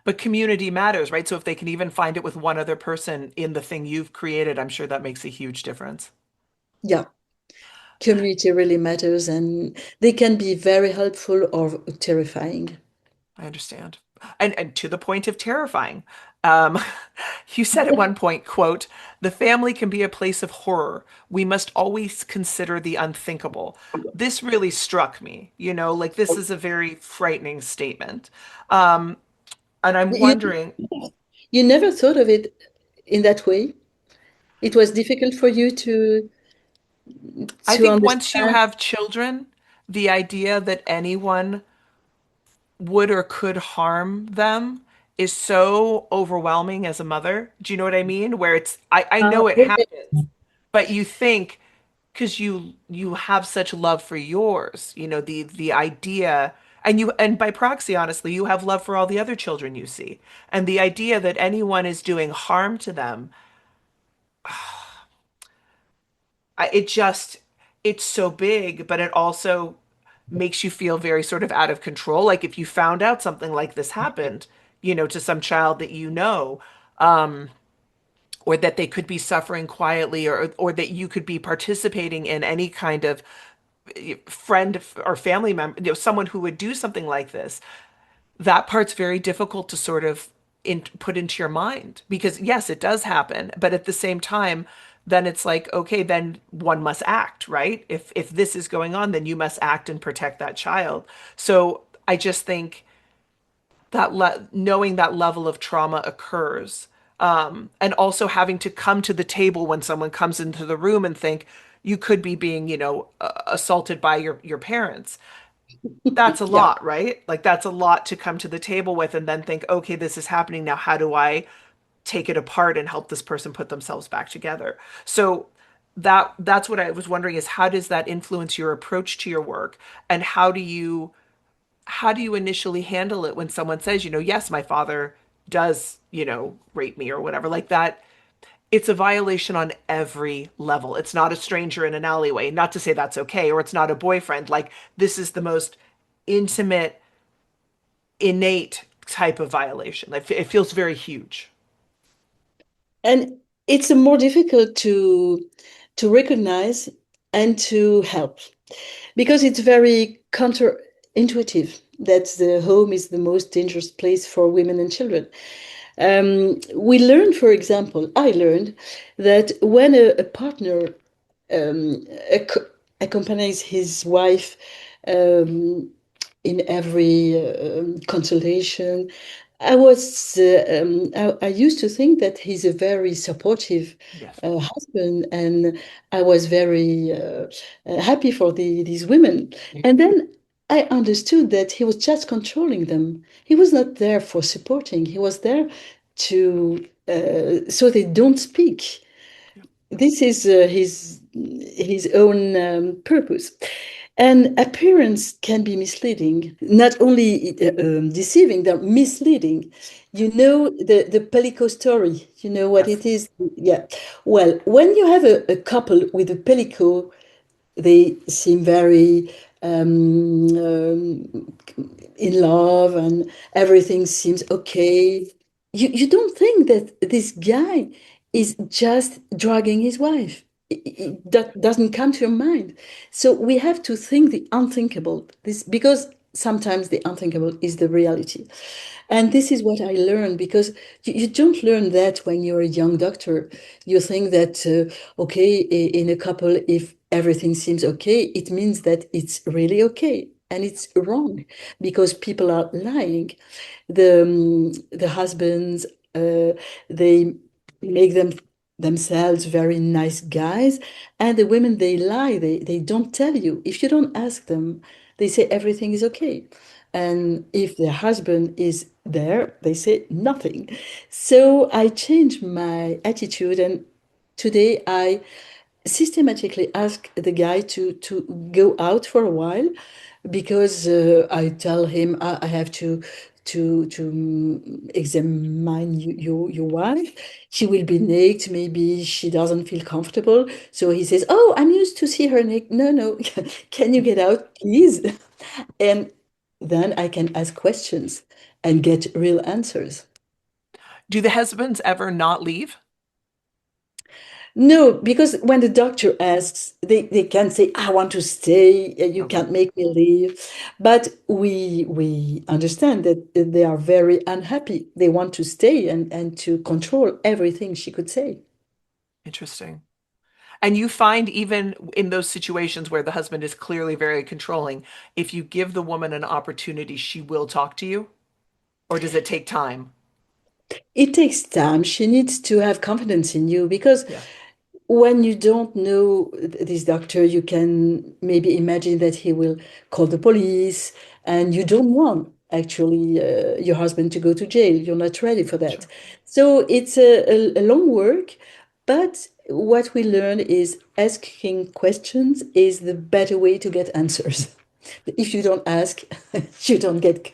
[SPEAKER 2] But community matters, right? So if they can even find it with one other person in the thing you've created, I'm sure that makes a huge difference.
[SPEAKER 1] yeah, community really matters, and they can be very helpful or terrifying.
[SPEAKER 2] I understand. And to the point of terrifying. Um, you said at one point, quote, "The family can be a place of horror. We must always consider the unthinkable." This really struck me, like this is a very frightening statement. Um, and I'm
[SPEAKER 1] You
[SPEAKER 2] wondering,
[SPEAKER 1] you never thought of it in that way. It was difficult for you
[SPEAKER 2] I
[SPEAKER 1] to
[SPEAKER 2] think once you
[SPEAKER 1] understand.
[SPEAKER 2] have children, the idea that anyone would or could harm them is so overwhelming as a mother. Do you know what I mean? Where I know it
[SPEAKER 1] Okay.
[SPEAKER 2] happens, but you think because you have such love for yours, the idea and by proxy, honestly, you have love for all the other children you see. And the idea that anyone is doing harm to them, it just it's so big, but it also makes you feel very sort of out of control. Like if you found out something like this happened, to some child that um, or that they could be suffering quietly, or that you could be participating in any kind of friend or family member, someone who would do something like this, that part's very difficult to sort of put into your mind because yes, it does happen, but at the same time, then it's like, okay, then one must act, right? If this is going on, then you must act and protect that child. So I just think that knowing that level of trauma occurs, and also having to come to the table when someone comes into the room and think you could be being, assaulted by your parents. That's a
[SPEAKER 1] Yeah.
[SPEAKER 2] lot, right? Like that's a lot to come to the table with and then think, okay, this is happening now. How do I take it apart and help this person put themselves back together? So that's what I was wondering is how does that influence your approach to your work and how do you initially handle it when someone says, yes, my father does, rape me or whatever like that? It's a violation on every level. It's not a stranger in an alleyway. Not to say that's okay, or it's not a boyfriend. Like this is the most intimate, innate type of violation. It feels very huge.
[SPEAKER 1] And it's more difficult to recognize and to help because it's very counterintuitive that the home is the most dangerous place for women and children. We learned, for example, I learned that when a partner um, ac- accompanies his wife um, in every consultation. I used to think that he's a very supportive
[SPEAKER 2] Yes.
[SPEAKER 1] husband, and I was very happy for these women. And then I understood that he was just controlling them. He was not there for supporting. He was there to so they don't speak. This is his own purpose. And appearance can be misleading, not only deceiving, they're misleading. You know the Pellico story, you know what
[SPEAKER 2] Yes.
[SPEAKER 1] it is? Yeah. Well, when you have a couple with a Pellico, they seem very in love and everything seems okay. You don't think that this guy is just drugging his wife. That doesn't come to your mind. So we have to think the unthinkable. This because sometimes the unthinkable is the reality. And this is what I learned because you don't learn that when you're a young doctor. You think that, okay, in a couple, if everything seems okay, it means that it's really okay. And it's wrong because people are lying. The husbands, they make themselves very nice guys, and the women, they lie. They don't tell you. If you don't ask them, they say everything is okay. And if their husband is there, they say nothing. So I changed my attitude, and today systematically ask the guy to go out for a while because I tell him I have to examine your wife. She will be naked. Maybe she doesn't feel comfortable. So he says, "Oh, I'm used to see her naked." No, no, can you get out, please? And then I can ask questions and get real answers.
[SPEAKER 2] Do the husbands ever not leave?
[SPEAKER 1] No, because when the doctor asks, they can say, "I want to stay. You
[SPEAKER 2] Okay,
[SPEAKER 1] can't make me leave." But we understand that they are very unhappy. They want to stay and to control everything she could say.
[SPEAKER 2] interesting. And you find even in those situations where the husband is clearly very controlling, if you give the woman an opportunity, she will talk to you? Or does it take time?
[SPEAKER 1] It takes time. She needs to have confidence in you because
[SPEAKER 2] Yeah,
[SPEAKER 1] when you don't know this doctor, you can maybe imagine that he will call the police, and you don't want actually your husband to go to jail. You're not ready for that.
[SPEAKER 2] sure.
[SPEAKER 1] So it's a long work, but what we learn is asking questions is the better way to get answers. If you don't ask, you don't get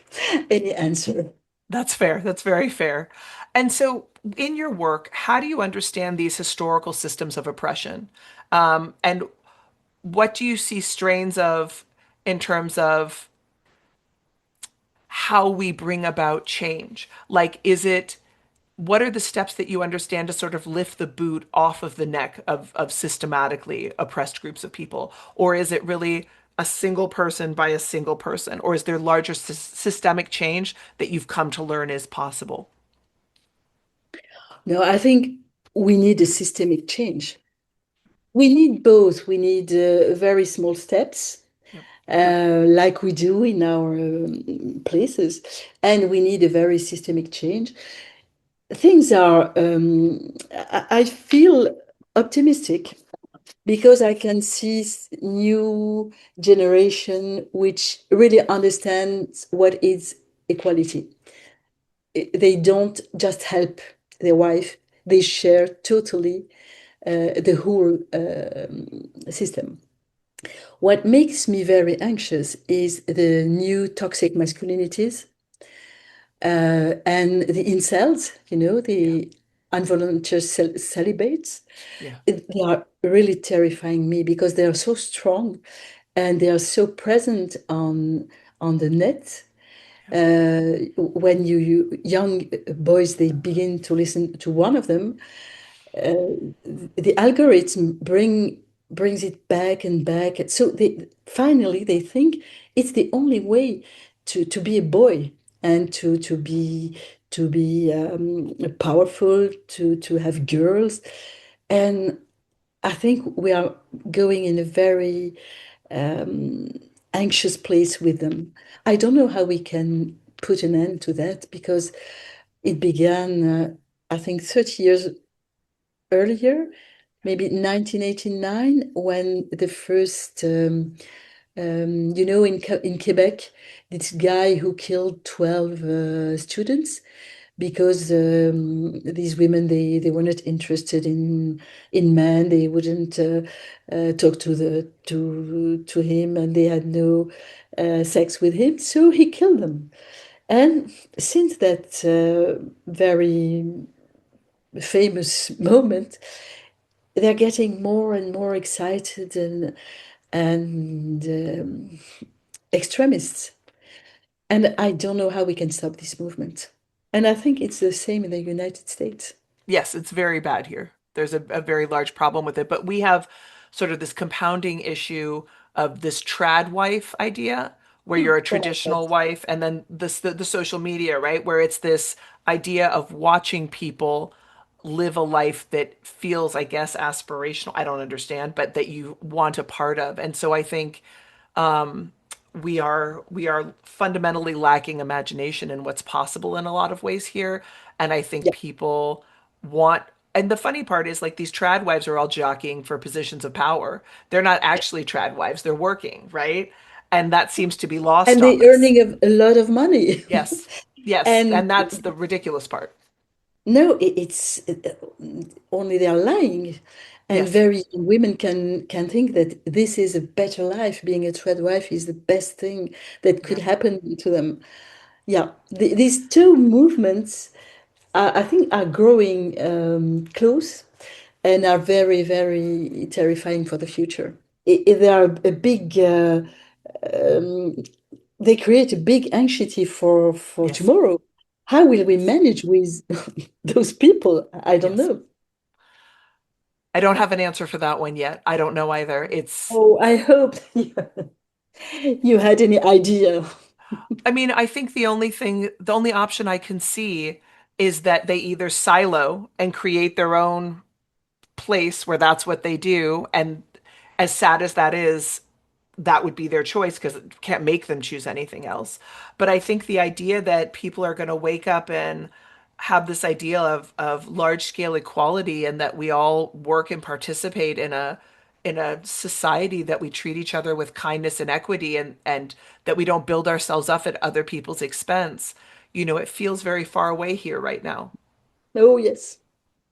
[SPEAKER 1] any answer.
[SPEAKER 2] That's fair. That's very fair. And so, in your work, how do you understand these historical systems of oppression? And what do you see strains of in terms of how we bring about change? Like, what are the steps that you understand to sort of lift the boot off of the neck of systematically oppressed groups of people? Or is it really a single person by a single person? Or is there larger systemic change that you've come to learn is possible?
[SPEAKER 1] No, I think we need a systemic change. We need both. We need very small steps,
[SPEAKER 2] Yep.
[SPEAKER 1] like we do in our places, and we need a very systemic change. Things are, I feel optimistic because I can see new generation which really understands what is equality. They don't just help their wife, they share totally the whole system. What makes me very anxious is the new toxic masculinities and the incels,
[SPEAKER 2] Yeah.
[SPEAKER 1] the involuntary celibates.
[SPEAKER 2] Yeah.
[SPEAKER 1] They are really terrifying me because they are so strong and they are so present on the net.
[SPEAKER 2] Yeah.
[SPEAKER 1] When young boys they begin to listen to one of them, the algorithm brings it back and back. So they finally they think it's the only way to be a boy and to be powerful, to have girls. And I think we are going in a very um, anxious place with them. I don't know how we can put an end to that because it began, I think, 30 years earlier, maybe 1989, when the first, in Quebec, this guy who killed 12 students because these women they were not interested in men. They wouldn't talk to him, and they had no sex with him. So he killed them. And since that very famous moment, they're getting more and more excited and extremists. And I don't know how we can stop this movement. And I think it's the same in the United States.
[SPEAKER 2] Yes, it's very bad here. There's a very large problem with it. But we have sort of this compounding issue of this trad wife idea, where you're a
[SPEAKER 1] Oh my God.
[SPEAKER 2] traditional wife, and then the social media, right? Where it's this idea of watching people live a life that feels, I guess, aspirational. I don't understand, but that you want a part of. And so I think um, we are fundamentally lacking imagination in what's possible in a lot of ways here. And I think
[SPEAKER 1] Yeah.
[SPEAKER 2] people want, and the funny part is like these trad wives are all jockeying for positions of power. They're not actually trad wives, they're working, right? And that seems to be lost
[SPEAKER 1] And
[SPEAKER 2] on
[SPEAKER 1] they're
[SPEAKER 2] us.
[SPEAKER 1] earning a lot of money.
[SPEAKER 2] Yes. Yes.
[SPEAKER 1] And
[SPEAKER 2] And that's the ridiculous part.
[SPEAKER 1] no, it's only they're lying. And
[SPEAKER 2] Yes.
[SPEAKER 1] very young women can think that this is a better life. Being a trad wife is the best thing that could
[SPEAKER 2] Yeah.
[SPEAKER 1] happen to them. Yeah, these two movements, I think, are growing close and are very, very terrifying for the future. They are a big, um, they create a big anxiety for
[SPEAKER 2] Yes.
[SPEAKER 1] tomorrow. How will we manage with those people? I don't
[SPEAKER 2] Yes.
[SPEAKER 1] know.
[SPEAKER 2] I don't have an answer for that one yet. I don't know either. It's,
[SPEAKER 1] Oh, I hope you had any idea.
[SPEAKER 2] I mean, I think the only option I can see is that they either silo and create their own place where that's what they do. And as sad as that is, that would be their choice because it can't make them choose anything else. But I think the idea that people are going to wake up and have this idea of large scale equality and that we all work and participate in a society that we treat each other with kindness and equity and that we don't build ourselves up at other people's expense. You know, it feels very far away here right now.
[SPEAKER 1] Oh, yes.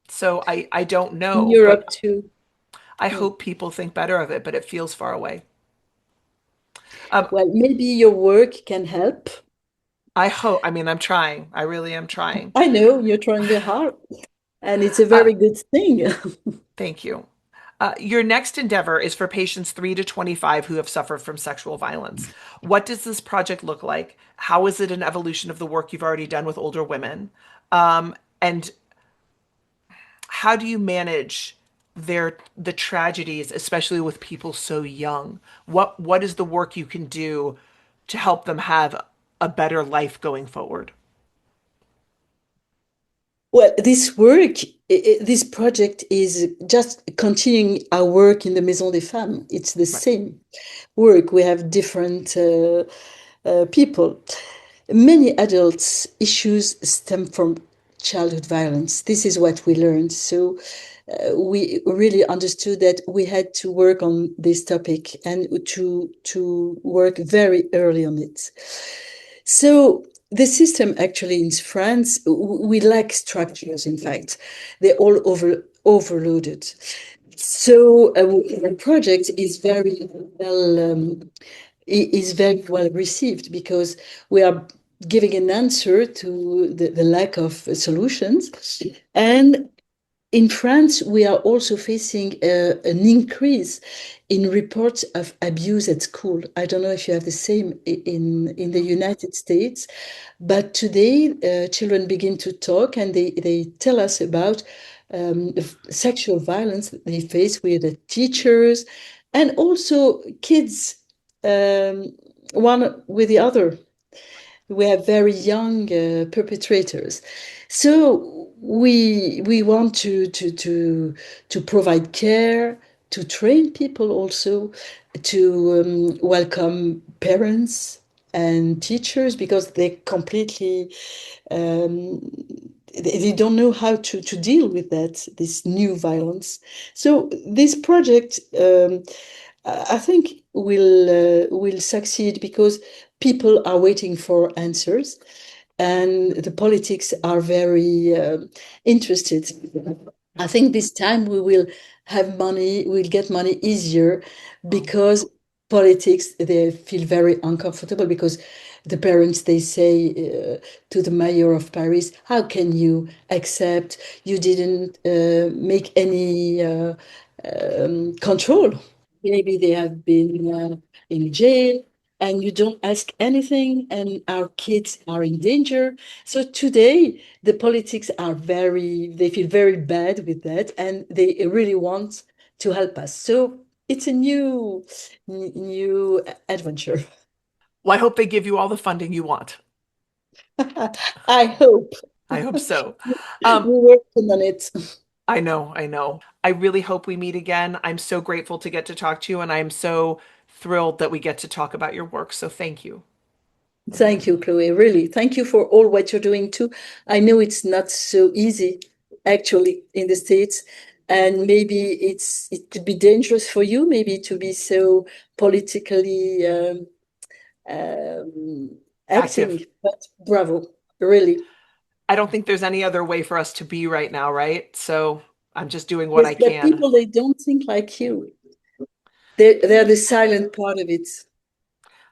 [SPEAKER 2] So I don't
[SPEAKER 1] In
[SPEAKER 2] know, but
[SPEAKER 1] Europe too.
[SPEAKER 2] I
[SPEAKER 1] Hmm.
[SPEAKER 2] hope people think better of it, but it feels far away. Um,
[SPEAKER 1] Well, maybe your work can help.
[SPEAKER 2] I hope, I mean, I'm trying. I really am trying.
[SPEAKER 1] I know you're trying very hard, and it's a
[SPEAKER 2] Uh,
[SPEAKER 1] very good thing.
[SPEAKER 2] Thank you. Your next endeavor is for patients 3 to 25 who have suffered from sexual violence. What does this project look like? How is it an evolution of the work you've already done with older women? And how do you manage the tragedies, especially with people so young? What is the work you can do to help them have a better life going forward?
[SPEAKER 1] Well, this work, this project is just continuing our work in the Maison des Femmes. It's the
[SPEAKER 2] Right.
[SPEAKER 1] same work. We have different people. Many adults' issues stem from childhood violence. This is what we learned. So we really understood that we had to work on this topic and to work very early on it. So the system actually in France, we lack structures. In fact, they're all overloaded. So the project is very well received because we are giving an answer to the lack of solutions. And in France, we are also facing an increase in reports of abuse at school. I don't know if you have the same in the United States, but today children begin to talk and they tell us about sexual violence that they face with the teachers and also kids, um, one with the other. We have very young perpetrators. So we want to provide care, to train people also, to welcome parents and teachers because they completely um, they don't know how to deal with that, this new violence. So this project, I think, will succeed because people are waiting for answers, and the politics are very interested. I think this time we will have money, we'll get money easier
[SPEAKER 2] Mm.
[SPEAKER 1] because politics, they feel very uncomfortable because the parents, they say to the mayor of Paris, how can you accept you didn't make any control? Maybe they have been in jail and you don't ask anything and our kids are in danger. So today the politics are they feel very bad with that and they really want to help us. So it's a new adventure.
[SPEAKER 2] Well, I hope they give you all the funding you want.
[SPEAKER 1] I hope.
[SPEAKER 2] I hope so. Um,
[SPEAKER 1] We're working on it.
[SPEAKER 2] I know, I know. I really hope we meet again. I'm so grateful to get to talk to you, and I'm so thrilled that we get to talk about your work. So thank you.
[SPEAKER 1] Thank you, Chloe. Really, thank you for all what you're doing too. I know it's not so easy actually in the States, and maybe it could be dangerous for you, maybe to be so politically um,
[SPEAKER 2] Active.
[SPEAKER 1] acting. But bravo, really.
[SPEAKER 2] I don't think there's any other way for us to be right now, right? So I'm just doing what
[SPEAKER 1] Yes,
[SPEAKER 2] I
[SPEAKER 1] but
[SPEAKER 2] can.
[SPEAKER 1] people, they don't think like you. They're the silent part of it.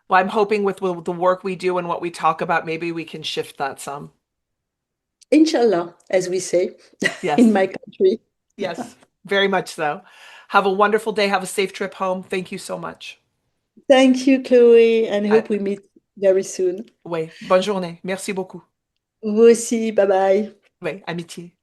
[SPEAKER 2] Well, I'm hoping with the work we do and what we talk about, maybe we can shift that some.
[SPEAKER 1] Inshallah, as we say in
[SPEAKER 2] Yes,
[SPEAKER 1] my country.
[SPEAKER 2] yes, very much so. Have a wonderful day. Have a safe trip home. Thank you so much.
[SPEAKER 1] Thank you, Chloe, and
[SPEAKER 2] Uh,
[SPEAKER 1] hope we meet very soon.
[SPEAKER 2] ouais, bonne journée. Merci beaucoup.
[SPEAKER 1] Vous aussi, bye bye.
[SPEAKER 2] Ouais, amitié.